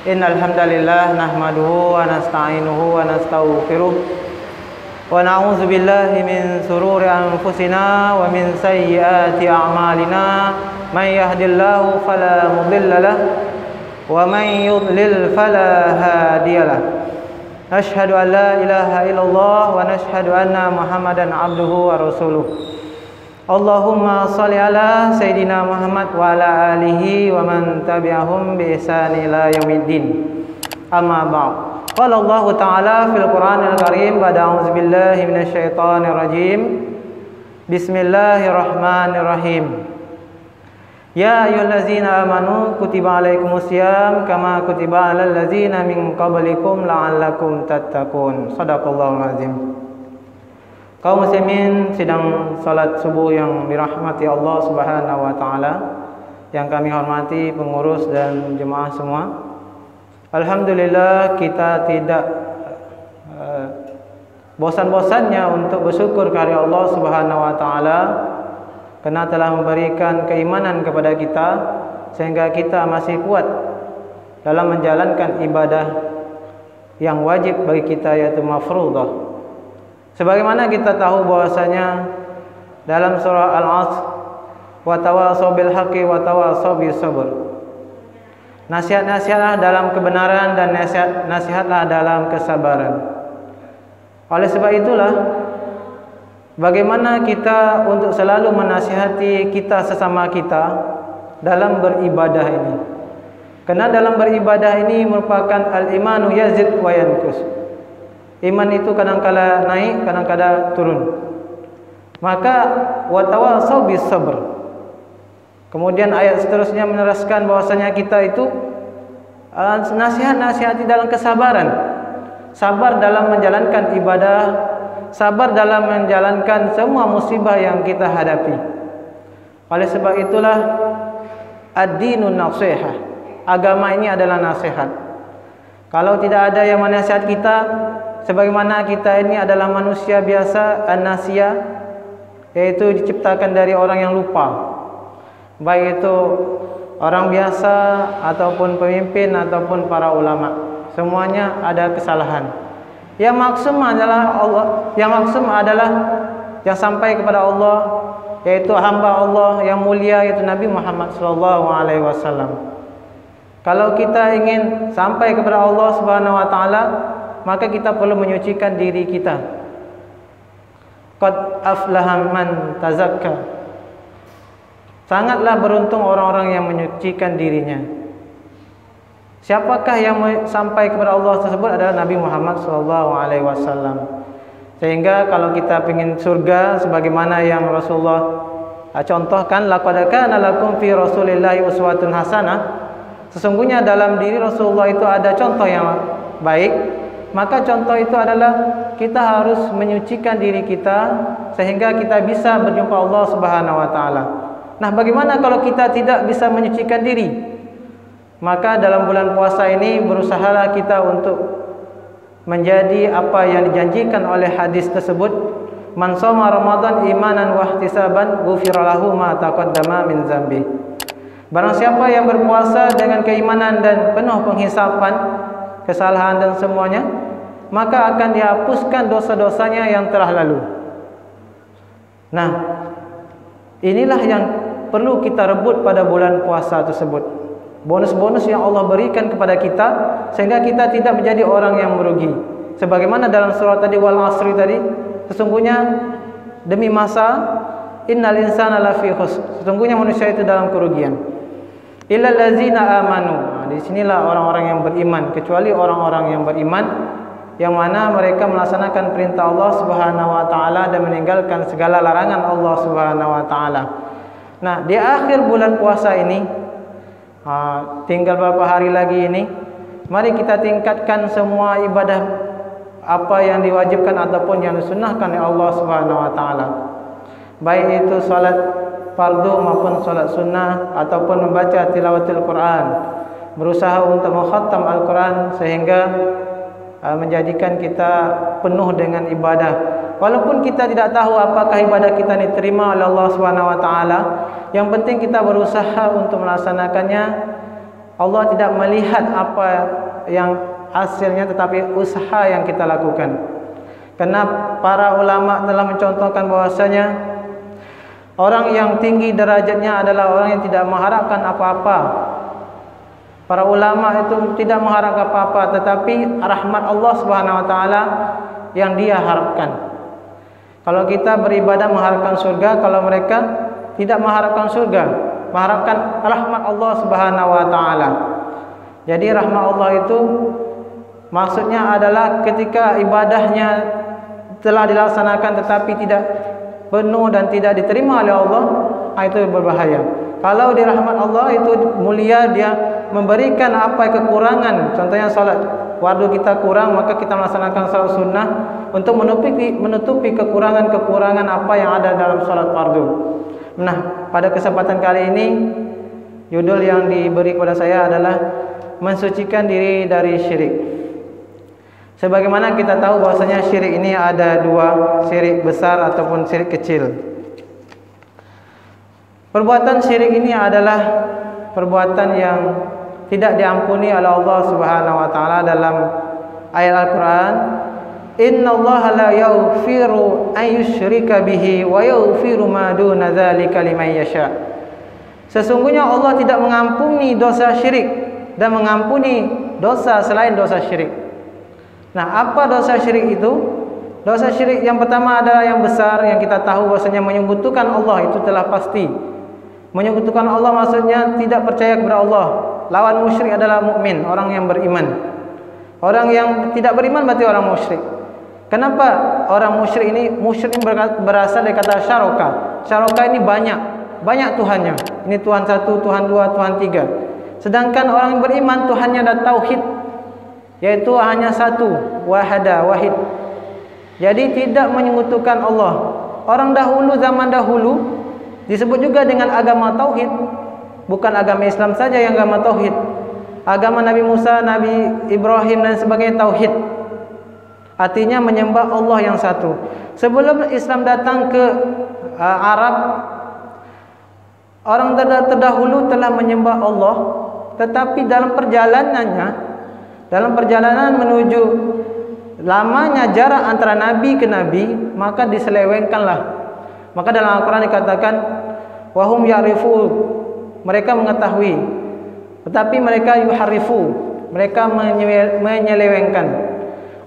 Innal hamdalillah nahmaduhu wa nasta'inuhu wa nastaghfiruh wa na'udzu billahi min shururi anfusina wa min sayyiati a'malina. May yahdihillahu fala mudilla lahu wa may yudlil fala hadiyalah. Nashhadu an la ilaha illallah wa nashhadu anna Muhammadan abduhu wa rasuluh. Allahumma salli ala Sayyidina Muhammad wa ala alihi wa man tabi'ahum bi ihsan ila yaumiddin. Amma ba'd. Qala Allah Ta'ala fil Qur'anil Karim ba'da a'udzu billahi minasyaitonir rajim. Bismillahirrahmanirrahim. Ya ayyuhallazina amanu kutiba alaikumusiyam kama kutiba alal ladzina min qablikum la'allakum tattaqun. Shadaqallahul azim. Kaum muslimin sedang salat subuh yang dirahmati Allah Subhanahu wa taala, yang kami hormati pengurus dan jemaah semua. Alhamdulillah kita tidak bosan-bosannya untuk bersyukur kepada Allah Subhanahu wa taala karena telah memberikan keimanan kepada kita sehingga kita masih kuat dalam menjalankan ibadah yang wajib bagi kita, yaitu mafruḍah. Sebagaimana kita tahu bahwasanya dalam surah Al-'Asr, wa tawashaw bil haqqi wa tawashaw bis sabr. Nasihat-nasihatlah dalam kebenaran dan nasihatlah dalam kesabaran. Oleh sebab itulah bagaimana kita untuk selalu menasihati kita sesama kita dalam beribadah ini. Karena dalam beribadah ini merupakan al-imanu yazid wa yanqus. Iman itu kadang-kala naik, kadang-kala turun. Maka wa tawashaw bis sabr. Kemudian ayat seterusnya meneraskan bahwasanya kita itu nasihat-nasihati dalam kesabaran. Sabar dalam menjalankan ibadah, sabar dalam menjalankan semua musibah yang kita hadapi. Oleh sebab itulah ad-dinun nasihah. Agama ini adalah nasihat. Kalau tidak ada yang menasihat kita, sebagaimana kita ini adalah manusia biasa, an-nasiyah, yaitu diciptakan dari orang yang lupa. Baik itu orang biasa ataupun pemimpin ataupun para ulama, semuanya ada kesalahan. Yang maksum adalah Allah, yang maksum adalah yang sampai kepada Allah, yaitu hamba Allah yang mulia, yaitu Nabi Muhammad SAW. Kalau kita ingin sampai kepada Allah Subhanahu wa taala, maka kita perlu menyucikan diri kita. Qad aflaha man tazakka. Sangatlah beruntung orang-orang yang menyucikan dirinya. Siapakah yang sampai kepada Allah tersebut adalah Nabi Muhammad SAW. Sehingga kalau kita ingin surga sebagaimana yang Rasulullah contohkan, laqad kana lakum fi Rasulillahi uswatun hasanah. Sesungguhnya dalam diri Rasulullah itu ada contoh yang baik. Maka contoh itu adalah kita harus menyucikan diri kita sehingga kita bisa berjumpa Allah Subhanahu wa taala. Nah, bagaimana kalau kita tidak bisa menyucikan diri? Maka dalam bulan puasa ini berusahalah kita untuk menjadi apa yang dijanjikan oleh hadis tersebut. Man shoma Ramadan imanan wa ihtisaban ghufira lahu ma taqaddama min dzambi. Barang siapa yang berpuasa dengan keimanan dan penuh penghisapan kesalahan dan semuanya, maka akan dihapuskan dosa-dosanya yang telah lalu. Nah, inilah yang perlu kita rebut pada bulan puasa tersebut. Bonus-bonus yang Allah berikan kepada kita sehingga kita tidak menjadi orang yang merugi. Sebagaimana dalam surah tadi, wal asri tadi, sesungguhnya demi masa, innal insana lafi khusr. Sesungguhnya manusia itu dalam kerugian. Illal ladzina amanu. Nah, di sinilah orang-orang yang beriman, kecuali orang-orang yang beriman yang mana mereka melaksanakan perintah Allah Subhanahu wa taala dan meninggalkan segala larangan Allah Subhanahu wa taala. Nah, di akhir bulan puasa ini, tinggal beberapa hari lagi ini, mari kita tingkatkan semua ibadah apa yang diwajibkan ataupun yang disunnahkan oleh Allah Subhanahu wa taala. Baik itu salat fardu maupun salat sunnah ataupun membaca tilawatul Quran. Berusaha untuk mengkhatam Al-Quran sehingga menjadikan kita penuh dengan ibadah. Walaupun kita tidak tahu apakah ibadah kita diterima oleh Allah Subhanahu wa taala, yang penting kita berusaha untuk melaksanakannya Allah tidak melihat apa yang hasilnya, tetapi usaha yang kita lakukan. Karena para ulama telah mencontohkan bahwasanya orang yang tinggi derajatnya adalah orang yang tidak mengharapkan apa-apa. Para ulama itu tidak mengharapkan apa-apa, tetapi rahmat Allah Subhanahu wa taala yang dia harapkan. Kalau kita beribadah mengharapkan surga, kalau mereka tidak mengharapkan surga, mengharapkan rahmat Allah Subhanahu wa taala. Jadi rahmat Allah itu maksudnya adalah ketika ibadahnya telah dilaksanakan tetapi tidak penuh dan tidak diterima oleh Allah, itu berbahaya. Kalau di rahmat Allah itu mulia, dia memberikan apa kekurangan. Contohnya salat fardu kita kurang, maka kita melaksanakan salat sunnah untuk menutupi kekurangan-kekurangan apa yang ada dalam salat fardu. Nah, pada kesempatan kali ini judul yang diberi kepada saya adalah mensucikan diri dari syirik. Sebagaimana kita tahu bahwasanya syirik ini ada dua, syirik besar ataupun syirik kecil. Perbuatan syirik ini adalah perbuatan yang tidak diampuni oleh Allah Subhanahu wa taala dalam ayat Al-Qur'an. Innallaha la yaghfiru an yushrika bihi wa yaghfiru ma duna dzalika liman yasha. Sesungguhnya Allah tidak mengampuni dosa syirik dan mengampuni dosa selain dosa syirik. Nah, apa dosa syirik itu? Dosa syirik yang pertama adalah yang besar, yang kita tahu bahwasanya menyekutukan Allah, itu telah pasti. Menyekutukan Allah maksudnya tidak percaya kepada Allah. Lawan musyrik adalah mukmin, orang yang beriman. Orang yang tidak beriman berarti orang musyrik. Kenapa orang musyrik ini? Musyrik ini berasal dari kata syaraka. Syaraka ini banyak Tuhannya. Ini Tuhan satu, Tuhan dua, Tuhan tiga. Sedangkan orang yang beriman Tuhannya ada tauhid, yaitu hanya satu, wahid. Jadi tidak menyekutukan Allah. Orang dahulu, zaman dahulu disebut juga dengan agama tauhid. Bukan agama Islam saja yang agama tauhid. Agama Nabi Musa, Nabi Ibrahim dan sebagainya tauhid. Artinya menyembah Allah yang satu. Sebelum Islam datang ke Arab, orang terdahulu telah menyembah Allah, tetapi dalam perjalanan menuju lamanya jarak antara nabi ke nabi, maka diselewengkanlah. Maka dalam Al-Qur'an dikatakan wahum ya'rifu, mereka mengetahui, tetapi mereka yuharifu, mereka menyelewengkan.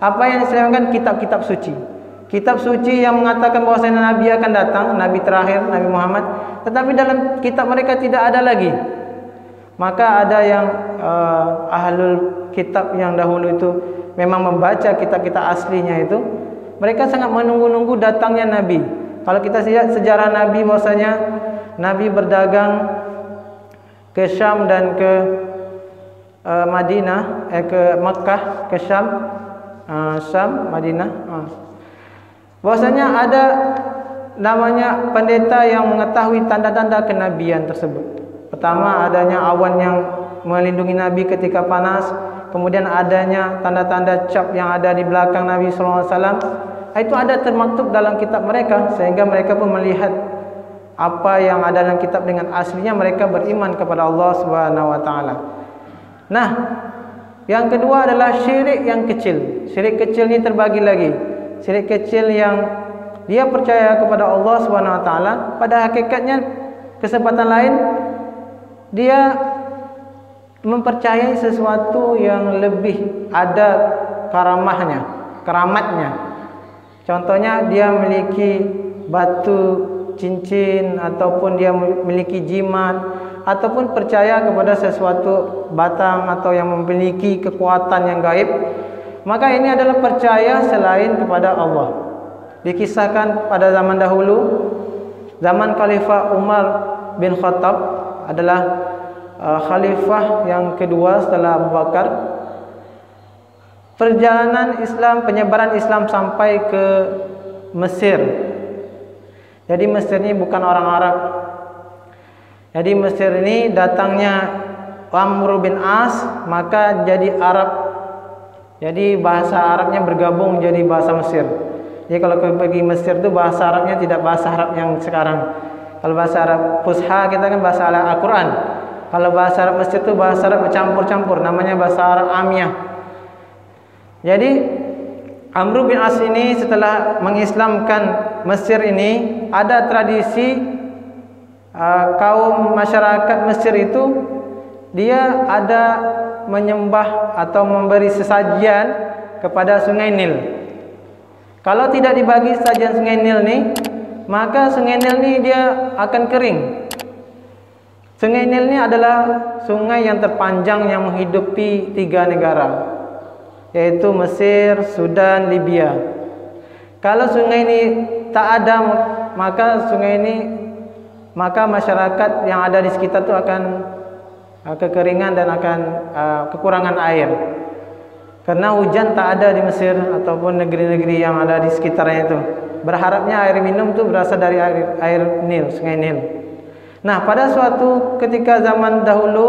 Apa yang diselewengkan? Kitab-kitab suci. Kitab suci yang mengatakan bahwasanya nabi akan datang, nabi terakhir, Nabi Muhammad, tetapi dalam kitab mereka tidak ada lagi. Maka ada yang ahlul kitab yang dahulu itu memang membaca kitab-kitab aslinya itu, mereka sangat menunggu-nunggu datangnya nabi. Kalau kita lihat sejarah nabi, bahwasanya nabi berdagang ke Syam dan ke Madinah, ke Makkah, ke Syam, Madinah. Bahwasanya ada namanya pendeta yang mengetahui tanda-tanda kenabian tersebut. Pertama, adanya awan yang melindungi Nabi ketika panas. Kemudian adanya tanda-tanda cap yang ada di belakang Nabi SAW. Itu ada termaktub dalam kitab mereka, sehingga mereka pun melihat apa yang ada dalam kitab dengan aslinya. Mereka beriman kepada Allah Subhanahu wa taala. Nah, yang kedua adalah syirik yang kecil. Syirik kecil ini terbagi lagi. Syirik kecil yang dia percaya kepada Allah Subhanahu wa taala, pada hakikatnya kesempatan lain dia mempercayai sesuatu yang lebih ada keramatnya. Contohnya dia memiliki batu cincin, ataupun dia memiliki jimat, ataupun percaya kepada sesuatu batang atau yang memiliki kekuatan yang gaib. Maka ini adalah percaya selain kepada Allah. Dikisahkan pada zaman dahulu, zaman Khalifah Umar bin Khattab adalah khalifah yang kedua setelah Abu Bakar. Perjalanan Islam, penyebaran Islam sampai ke Mesir. Jadi Mesir ini bukan orang Arab. Jadi Mesir ini datangnya Amr bin As, maka jadi Arab. Jadi bahasa Arabnya bergabung jadi bahasa Mesir. Jadi kalau pergi Mesir itu bahasa Arabnya tidak bahasa Arab yang sekarang. Kalau bahasa Arab Fusha kita kan bahasa Al-Quran. Kalau bahasa Arab Mesir itu bahasa Arab bercampur-campur, namanya bahasa Arab Amiyah. Jadi Amr bin As ini setelah mengislamkan Mesir ini, ada tradisi kaum masyarakat Mesir itu dia ada menyembah atau memberi sesajian kepada Sungai Nil. Kalau tidak dibagi sesajian Sungai Nil nih, maka Sungai Nil ini dia akan kering. Sungai Nil ini adalah sungai yang terpanjang yang menghidupi 3 negara, yaitu Mesir, Sudan, Libya. Kalau sungai ini tak ada, maka masyarakat yang ada di sekitar itu akan kekeringan dan akan kekurangan air. Karena hujan tak ada di Mesir ataupun negeri-negeri yang ada di sekitarnya itu. Berharapnya air minum itu berasal dari air Nil, Sungai Nil. Nah, pada suatu ketika zaman dahulu,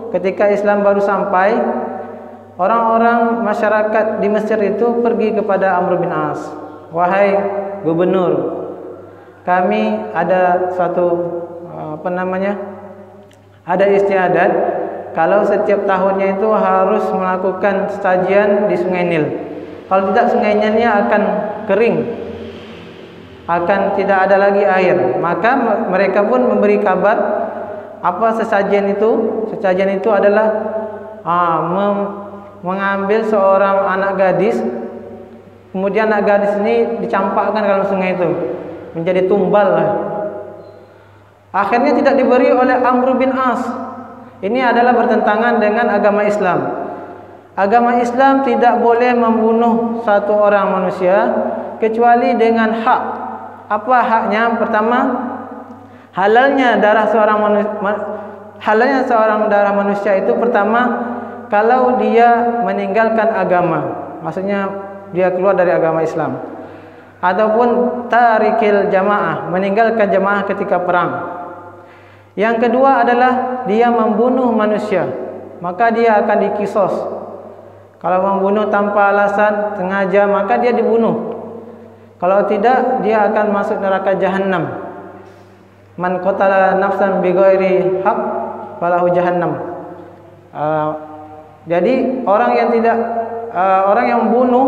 ketika Islam baru sampai, orang-orang masyarakat di Mesir itu pergi kepada Amr bin As. Wahai gubernur, kami ada suatu ada istiadat kalau setiap tahunnya itu harus melakukan sesajian di Sungai Nil. Kalau tidak, Sungai Nilnya akan kering, akan tidak ada lagi air. Maka mereka pun memberi kabar apa sesajian itu. Sesajian itu adalah mengambil seorang anak gadis, kemudian anak gadis ini dicampakkan ke dalam sungai itu, menjadi tumbal lah. Akhirnya tidak diberi oleh Amr bin As. Ini adalah bertentangan dengan agama Islam. Agama Islam tidak boleh membunuh satu orang manusia kecuali dengan hak. Apa haknya? Pertama, halalnya seorang darah manusia itu pertama kalau dia meninggalkan agama, maksudnya dia keluar dari agama Islam, ataupun tarikil jamaah, meninggalkan jamaah ketika perang. Yang kedua adalah dia membunuh manusia, maka dia akan dikisos. Kalau membunuh tanpa alasan sengaja, maka dia dibunuh. Kalau tidak, dia akan masuk neraka Jahannam. Man qatala nafsan bighairi haq falahu Jahannam. Jadi orang yang membunuh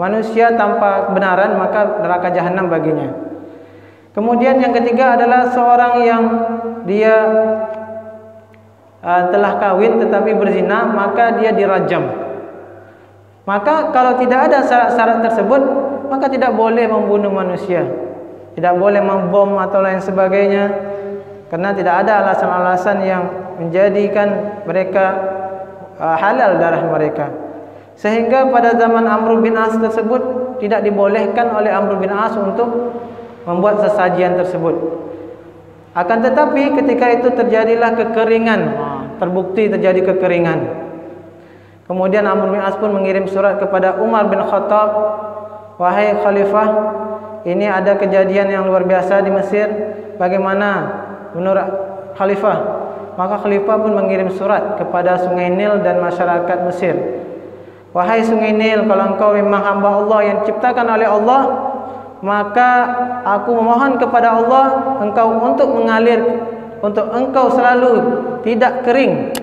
manusia tanpa kebenaran, maka neraka Jahannam baginya. Kemudian yang ketiga adalah seorang yang dia telah kawin tetapi berzina, maka dia dirajam. Maka kalau tidak ada syarat-syarat tersebut, maka tidak boleh membunuh manusia, tidak boleh membom atau lain sebagainya, karena tidak ada alasan-alasan yang menjadikan mereka halal darah mereka. Sehingga pada zaman Amr bin As tersebut tidak dibolehkan oleh Amr bin As untuk membuat sesajian tersebut. Akan tetapi ketika itu terjadilah kekeringan, terbukti terjadi kekeringan. Kemudian Amr bin As pun mengirim surat kepada Umar bin Khattab, wahai khalifah, ini ada kejadian yang luar biasa di Mesir, bagaimana menurut khalifah? Maka khalifah pun mengirim surat kepada Sungai Nil dan masyarakat Mesir. Wahai Sungai Nil, kalau engkau memang hamba Allah yang diciptakan oleh Allah, maka aku memohon kepada Allah engkau untuk mengalir, untuk engkau selalu tidak kering.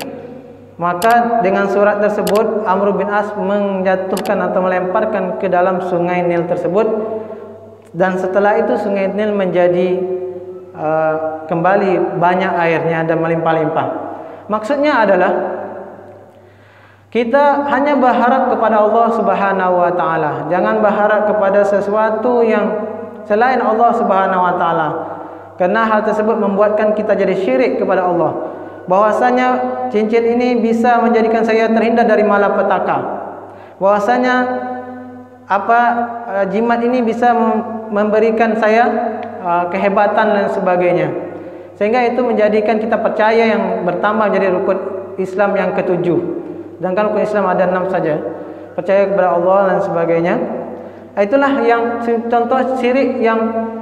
Maka dengan surat tersebut Amr bin As menjatuhkan atau melemparkan ke dalam Sungai Nil tersebut, dan setelah itu Sungai Nil menjadi kembali banyak airnya dan melimpah-limpah. Maksudnya adalah kita hanya berharap kepada Allah Subhanahu wa taala. Jangan berharap kepada sesuatu yang selain Allah Subhanahu wa taala. Karena hal tersebut membuatkan kita jadi syirik kepada Allah. Bahwasanya cincin ini bisa menjadikan saya terhindar dari malapetaka. Bahwasanya jimat ini bisa memberikan saya kehebatan dan sebagainya. Sehingga itu menjadikan kita percaya yang bertambah menjadi rukun Islam yang ketujuh. Sedangkan rukun Islam ada 6 saja. Percaya kepada Allah dan sebagainya. Itulah yang contoh syirik yang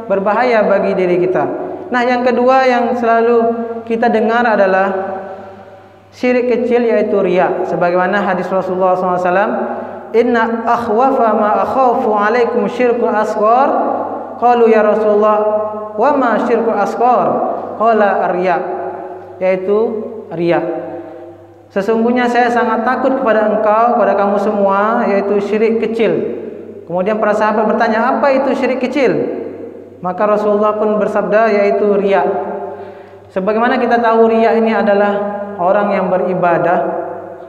berbahaya bagi diri kita. Nah, yang kedua yang selalu kita dengar adalah syirik kecil, yaitu riya. Sebagaimana hadis Rasulullah SAW, inna akhwafa ma akhafu alaikum syirkul asghar. Qalu ya Rasulullah, wa ma syirkul asghar? Qala ar-riya. Yaitu riya. Sesungguhnya saya sangat takut kepada engkau, kepada kamu semua, yaitu syirik kecil. Kemudian para sahabat bertanya, apa itu syirik kecil? Maka Rasulullah pun bersabda, yaitu riya. Sebagaimana kita tahu, riya ini adalah orang yang beribadah,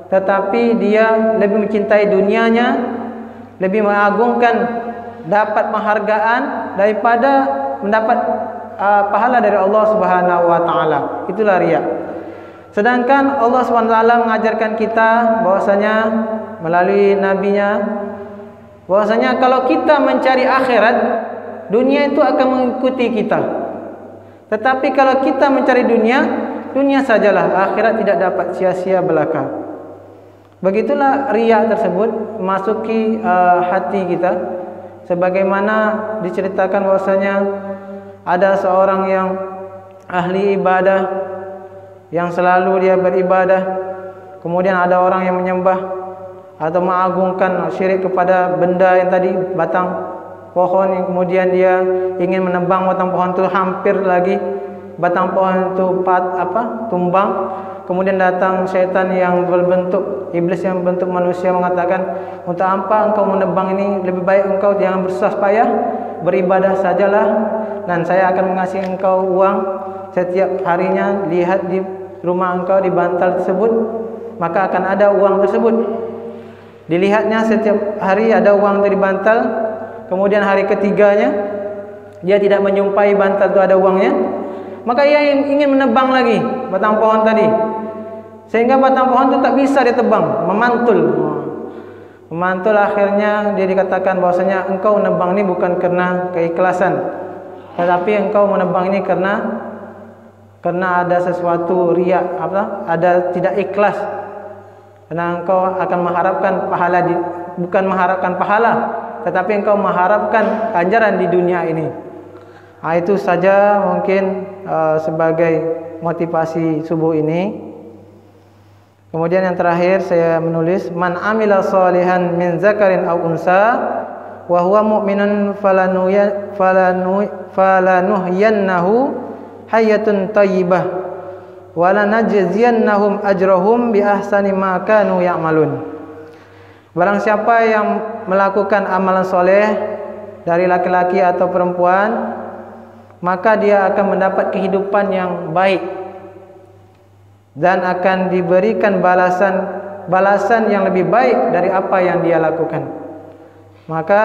tetapi dia lebih mencintai dunianya, lebih mengagungkan dapat penghargaan daripada mendapat pahala dari Allah Subhanahu wa taala. Itulah riya. Sedangkan Allah Subhanahu wa taala mengajarkan kita bahwasanya melalui nabinya bahwasanya kalau kita mencari akhirat, dunia itu akan mengikuti kita. Tetapi kalau kita mencari dunia, dunia sajalah, akhirat tidak dapat, sia-sia belaka. Begitulah riya tersebut masuki hati kita. Sebagaimana diceritakan bahwasanya ada seorang yang ahli ibadah, yang selalu dia beribadah, kemudian ada orang yang menyembah atau mengagungkan syirik kepada benda yang tadi, batang pohon, yang kemudian dia ingin menebang batang pohon itu, hampir lagi batang pohon itu tumbang. Kemudian datang syaitan yang berbentuk iblis, yang berbentuk manusia, mengatakan, untuk apa engkau menebang ini? Lebih baik engkau jangan bersusah payah, beribadah sajalah, dan saya akan mengasih engkau uang setiap harinya. Lihat di rumah engkau, di bantal tersebut, maka akan ada uang tersebut. Dilihatnya setiap hari ada uang di bantal. Kemudian hari ketiganya dia tidak menjumpai bantal itu ada uangnya, maka ia ingin menebang lagi batang pohon tadi, sehingga batang pohon itu tak bisa ditebang, memantul. Akhirnya dia dikatakan bahwasanya engkau menebang ini bukan karena keikhlasan, tetapi engkau menebang ini karena ada sesuatu riya, ada tidak ikhlas, karena engkau akan mengharapkan pahala bukan mengharapkan pahala, tetapi engkau mengharapkan ganjaran di dunia ini. Itu saja mungkin sebagai motivasi subuh ini. Kemudian yang terakhir saya menulis, man amila salihan min zakarin aw unsa wa huwa mu'minun falanuhyannahu hayatun thayyibah wa lanajziyannahum ajrahum bi ahsani ma kanu ya'malun. Barang siapa yang melakukan amalan soleh dari laki-laki atau perempuan, maka dia akan mendapat kehidupan yang baik dan akan diberikan balasan yang lebih baik dari apa yang dia lakukan. Maka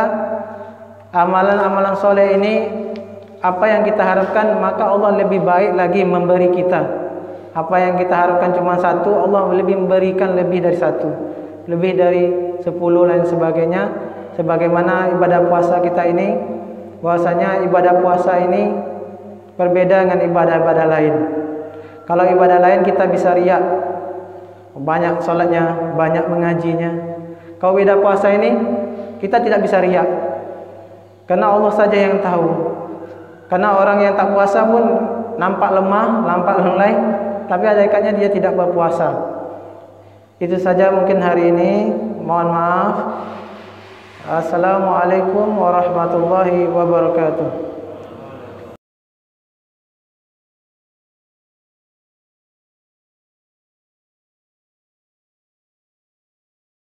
amalan-amalan soleh ini, apa yang kita harapkan, maka Allah lebih baik lagi memberi kita. Apa yang kita harapkan cuma satu, Allah lebih memberikan lebih dari satu, lebih dari 10 dan sebagainya. Sebagaimana ibadah puasa kita ini, bahwasanya ibadah puasa ini berbeda dengan ibadah-ibadah lain. Kalau ibadah lain kita bisa riya, banyak salatnya, banyak mengajinya. Kalau ibadah puasa ini kita tidak bisa riya, karena Allah saja yang tahu. Karena orang yang tak puasa pun nampak lemah, nampak lalai, tapi hakikatnya dia tidak berpuasa. Itu saja mungkin hari ini. Mohon maaf. Assalamualaikum warahmatullahi wabarakatuh.